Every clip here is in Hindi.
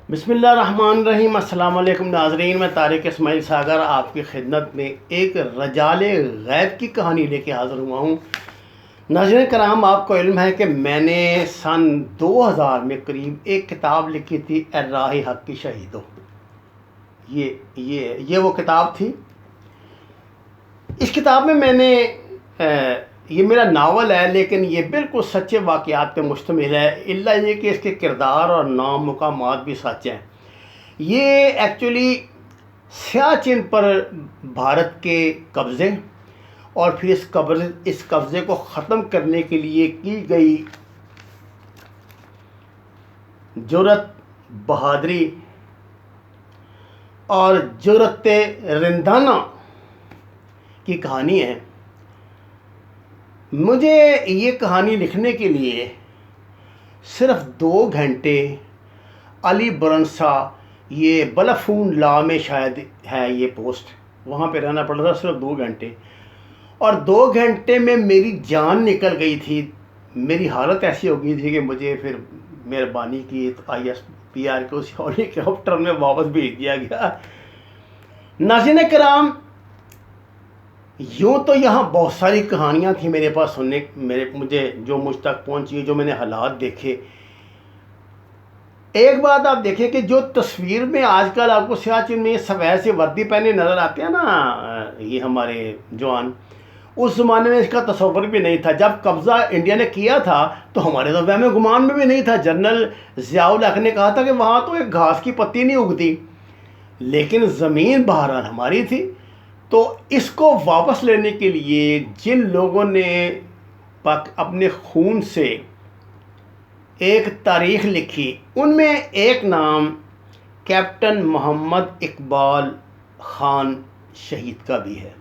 बिस्मिल्लाहिर्रहमानिर्रहीम। अस्सलाम वालेकुम नाज़रीन, मैं तारिक इस्माइल सागर आपकी खिदमत में एक रजाले गैब की कहानी लेके हाज़िर हुआ हूँ। नाज़रीन कराम, आपको इल्म है कि मैंने सन 2000 में करीब एक किताब लिखी थी, राह हक़ की शहीदों। ये वो किताब थी। इस किताब में मैंने ये मेरा नावल है, लेकिन ये बिल्कुल सच्चे वाक़यात पे मुश्तमिल है, इल्ला ये कि इसके किरदार और नाम मुकामात भी सच हैं। ये एक्चुअली सियाचिन पर भारत के कब्ज़े और फिर इस कब्ज़े को ख़त्म करने के लिए की गई जुर्रत, बहादरी और जुर्रत रिंदाना की कहानी है। मुझे ये कहानी लिखने के लिए सिर्फ़ 2 घंटे अली बुरनसा, ये बलफून ला में शायद है ये पोस्ट, वहाँ पे रहना पड़ा था सिर्फ 2 घंटे। और 2 घंटे में मेरी जान निकल गई थी। मेरी हालत ऐसी हो गई थी कि मुझे फिर मेहरबानी की तो ISPR को उस हेलीकॉप्टर में वापस भेज दिया गया। नाज़रीन कराम, यूँ तो यहाँ बहुत सारी कहानियाँ थी मेरे पास सुनने, मुझ तक पहुँची, जो मैंने हालात देखे। एक बात आप देखें कि जो तस्वीर में आजकल आपको सियाचिन में सफ़ेद से वर्दी पहने नज़र आते हैं ना, ये हमारे जवान, उस ज़माने में इसका तस्वर भी नहीं था। जब कब्ज़ा इंडिया ने किया था तो हमारे तो वहम गुमान में भी नहीं था। जनरल ज़ियाउल हक़ ने कहा था कि वहाँ तो एक घास की पत्ती नहीं उगती, लेकिन ज़मीन बहरहाल हमारी थी। तो इसको वापस लेने के लिए जिन लोगों ने अपने खून से एक तारीख़ लिखी, उनमें एक नाम कैप्टन मोहम्मद इकबाल ख़ान शहीद का भी है,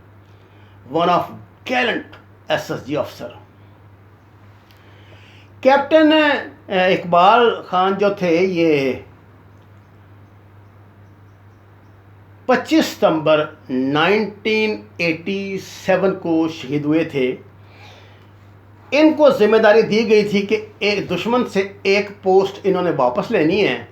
one of Gallant SSG officer. Captain Iqbal Khan जो थे, ये 25 सितंबर 1987 को शहीद हुए थे। इनको जिम्मेदारी दी गई थी कि एक दुश्मन से एक पोस्ट इन्होंने वापस लेनी है।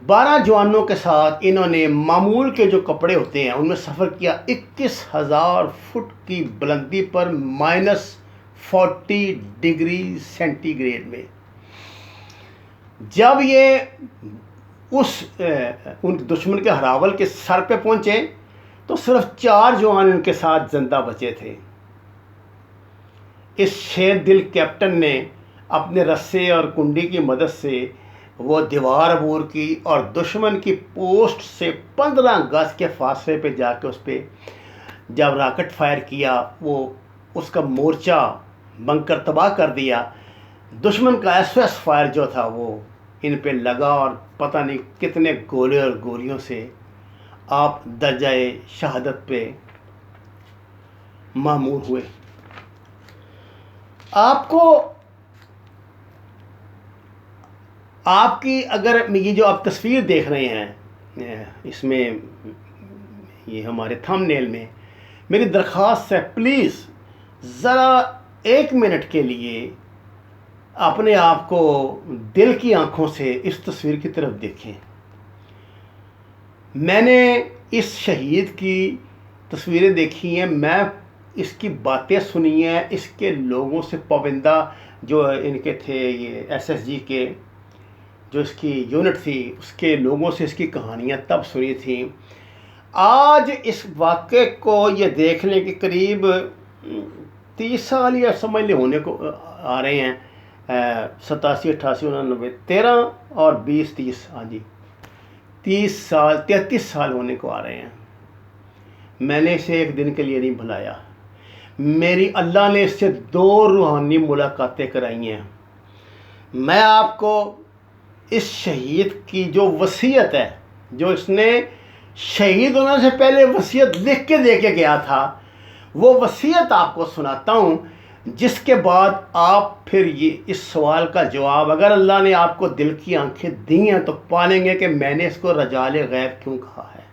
12 जवानों के साथ इन्होंने मामूल के जो कपड़े होते हैं उनमें सफ़र किया 21,000 फुट की बुलंदी पर -40 डिग्री सेंटीग्रेड में। जब ये उन दुश्मन के हरावल के सर पे पहुंचे तो सिर्फ 4 जवान इनके साथ जिंदा बचे थे। इस शेर दिल कैप्टन ने अपने रस्से और कुंडी की मदद से वो दीवार अबूर की और दुश्मन की पोस्ट से 15 गज के फासले पे जाके उस पर जब रॉकेट फायर किया, वो उसका मोर्चा बंकर तबाह कर दिया। दुश्मन का SOS फायर जो था वो इन पे लगा और पता नहीं कितने गोले और गोलियों से आप दर्जाए शहादत पे मामूर हुए। आपकी अगर ये जो आप तस्वीर देख रहे हैं, इसमें ये हमारे थंबनेल में, मेरी दरख्वास्त है प्लीज़ ज़रा 1 मिनट के लिए अपने आप को दिल की आंखों से इस तस्वीर की तरफ देखें। मैंने इस शहीद की तस्वीरें देखी हैं, मैं इसकी बातें सुनी हैं, इसके लोगों से पाबंदा जो इनके थे, ये SSG के जो इसकी यूनिट थी, उसके लोगों से इसकी कहानियाँ तब सुनी थी। आज इस वाक़े को ये देखने के करीब 30 साल या समझ ले होने को आ रहे हैं। 87, 88, 89, 13 और 20, 30, हाँ जी 30 साल 33 साल होने को आ रहे हैं। मैंने इसे एक दिन के लिए नहीं भुलाया। मेरी अल्लाह ने इससे 2 रूहानी मुलाकातें कराई हैं। मैं आपको इस शहीद की जो वसीयत है, जो इसने शहीद होने से पहले वसीयत लिख के दे के गया था, वो वसीयत आपको सुनाता हूँ, जिसके बाद आप फिर ये इस सवाल का जवाब, अगर अल्लाह ने आपको दिल की आंखें दी हैं तो पालेंगे कि मैंने इसको रजाले गैब क्यों कहा है।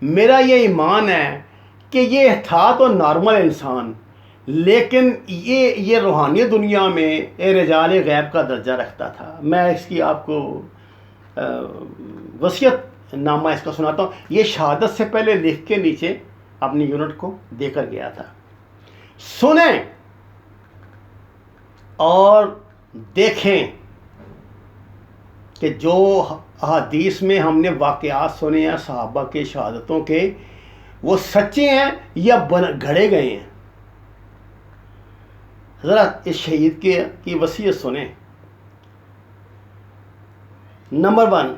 मेरा ये ईमान है कि ये था तो नॉर्मल इंसान, लेकिन ये रूहानी दुनिया में रिजाल गैब का दर्जा रखता था। मैं इसकी आपको वसीयत नामा इसका सुनाता हूँ। ये शहादत से पहले लिख के नीचे अपनी यूनिट को देकर गया था। सुने और देखें कि जो हदीस में हमने वाक़यात सुने हैं सहाबा के शहादतों के, वो सच्चे हैं या घड़े गए हैं। ज़रा इस शहीद की वसीयत सुने। नंबर 1,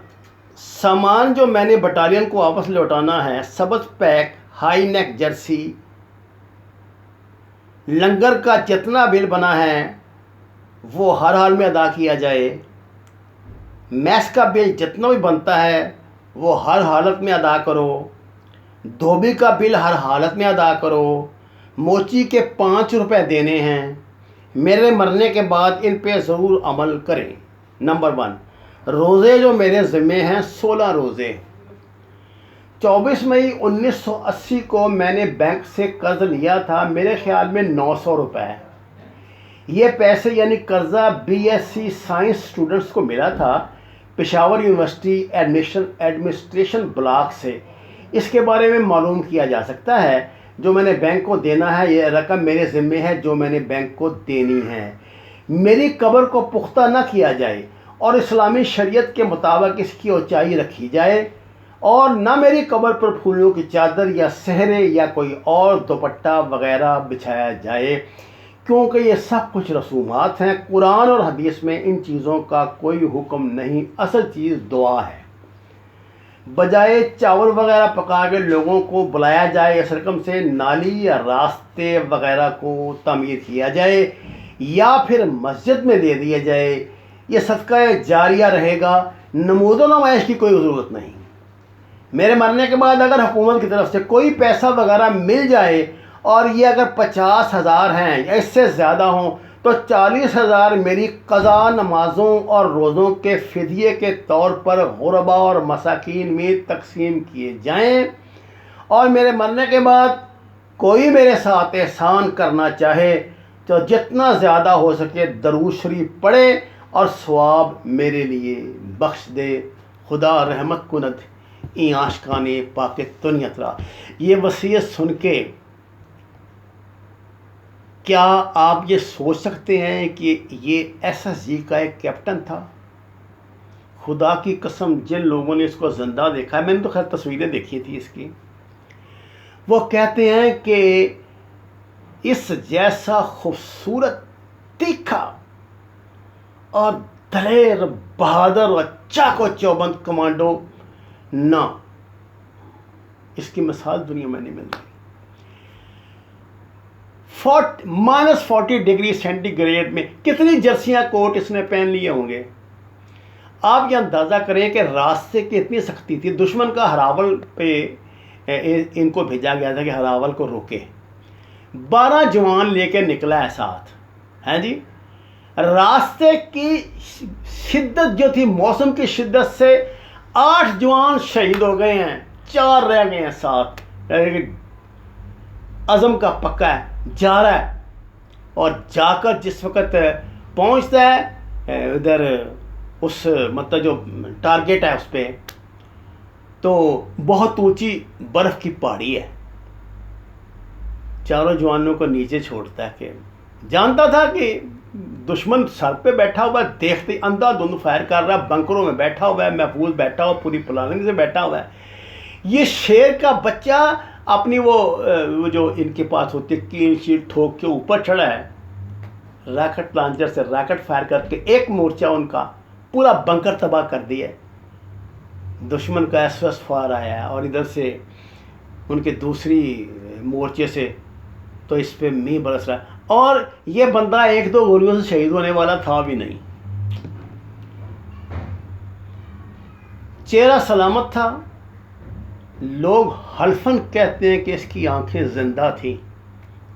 सामान जो मैंने बटालियन को वापस लौटाना है, सबज पैक, हाई नेक जर्सी, लंगर का जितना बिल बना है वो हर हाल में अदा किया जाए। मैस का बिल जितना भी बनता है वो हर हालत में अदा करो। धोबी का बिल हर हालत में अदा करो। मोची के 5 रुपए देने हैं। मेरे मरने के बाद इन पे ज़रूर अमल करें। नंबर 1, रोज़े जो मेरे ज़िम्मे हैं 16 रोज़े। 24 मई 1980 को मैंने बैंक से कर्ज लिया था, मेरे ख्याल में 900 रुपये। ये पैसे यानी कर्ज़ा BSc साइंस स्टूडेंट्स को मिला था पेशावर यूनिवर्सिटी एडमिनिस्ट्रेशन ब्लॉक से। इसके बारे में मालूम किया जा सकता है। जो मैंने बैंक को देना है, ये रकम मेरे ज़िम्मे है जो मैंने बैंक को देनी है। मेरी कब्र को पुख्ता न किया जाए और इस्लामी शरीयत के मुताबिक इसकी ऊंचाई रखी जाए, और न मेरी कब्र पर फूलों की चादर या सहरे या कोई और दुपट्टा वगैरह बिछाया जाए, क्योंकि ये सब कुछ रसूमात हैं। कुरान और हदीस में इन चीज़ों का कोई हुक्म नहीं। असल चीज़ दुआ है। बजाय चावल वगैरह पका के लोगों को बुलाया जाए, इस रकम से नाली या रास्ते वगैरह को तमीर किया जाए या फिर मस्जिद में दे दिया जाए। ये सदका जारिया रहेगा। नमूदो नमाइश की कोई ज़रूरत नहीं। मेरे मरने के बाद अगर हुकूमत की तरफ से कोई पैसा वगैरह मिल जाए और ये अगर 50,000 हैं या इससे ज़्यादा हों तो 40,000 मेरी क़ज़ा नमाज़ों और रोज़ों के फ़िदिये के तौर पर गुरबा और मसाकीन में तकसीम किए जाएं। और मेरे मरने के बाद कोई मेरे साथ एहसान करना चाहे तो जितना ज़्यादा हो सके दरूद शरीफ पढ़े और सवाब मेरे लिए बख्श दे। खुदा रहमत कुनत ई आशकाने पाके तुनियतरा। ये वसीयत सुन के क्या आप ये सोच सकते हैं कि ये SSG का एक कैप्टन था? खुदा की कसम, जिन लोगों ने इसको ज़िंदा देखा है, मैंने तो खैर तस्वीरें देखी थी इसकी, वो कहते हैं कि इस जैसा खूबसूरत, तीखा और दलेर, बहादुर और चाको चौबंद कमांडो ना, इसकी मिसाल दुनिया में नहीं मिलती। -40 डिग्री सेंटीग्रेड में कितनी जर्सियां कोट इसने पहन लिए होंगे। आप ये अंदाज़ा करें कि रास्ते की इतनी सख्ती थी। दुश्मन का हरावल पे इनको भेजा गया था कि हरावल को रोके। 12 जवान लेके निकला है साथ, हैं जी। रास्ते की शिद्दत जो थी, मौसम की शिद्दत से 8 जवान शहीद हो गए हैं, 4 रह गए हैं साथ। अज़म का पक्का है, जा रहा है। और जाकर जिस वक़्त पहुंचता है उधर उस मतलब जो टारगेट है उस पर, तो बहुत ऊंची बर्फ़ की पहाड़ी है। चारों जवानों को नीचे छोड़ता है कि जानता था कि दुश्मन सर पे बैठा हुआ है, देखते अंधाधुंध फायर कर रहा है, बंकरों में बैठा हुआ है, महफूज बैठा हुआ, पूरी प्लानिंग से बैठा हुआ है। ये शेर का बच्चा अपनी वो जो इनके पास होती है कील शील ठोक के ऊपर चढ़ा है, रॉकेट लॉन्चर से रॉकेट फायर करके एक मोर्चा उनका पूरा बंकर तबाह कर दिया। दुश्मन का SOS फायर आया है और इधर से उनके दूसरी मोर्चे से तो इस पे मींह बरस रहा है। और ये बंदा 1-2 गोलियों से शहीद होने वाला था भी नहीं। चेहरा सलामत था। लोग हल्फन कहते हैं कि इसकी आंखें जिंदा थी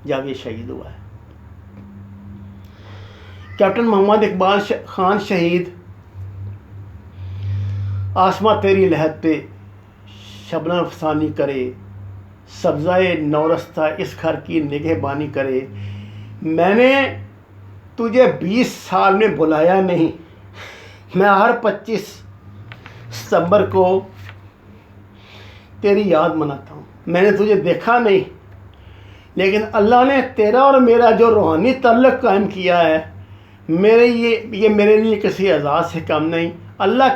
जब ये शहीद हुआ है। कैप्टन मोहम्मद इकबाल खान शहीद। आसमां तेरी लहद पे शबनम अफसानी करे, सब्ज़ाए नौरस्ता इस घर की निगहबानी करे। मैंने तुझे 20 साल में बुलाया नहीं। मैं हर 25 सितंबर को तेरी याद मनाता हूँ। मैंने तुझे देखा नहीं, लेकिन अल्लाह ने तेरा और मेरा जो रूहानी ताल्लुक़ कायम किया है, ये मेरे लिए किसी एजाज़ से कम नहीं। अल्लाह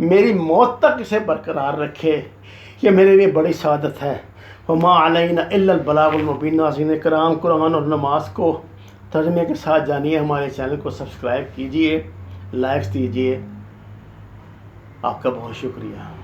मेरी मौत तक इसे बरकरार रखे, ये मेरे लिए बड़ी सादत है। वमा अलैना इल्लल बलागुल मुबीन। नाज़रीन कराम, कुरान और नमाज को तर्जमे के साथ जानिए। हमारे चैनल को सब्सक्राइब कीजिए, लाइक्स दीजिए। आपका बहुत शुक्रिया।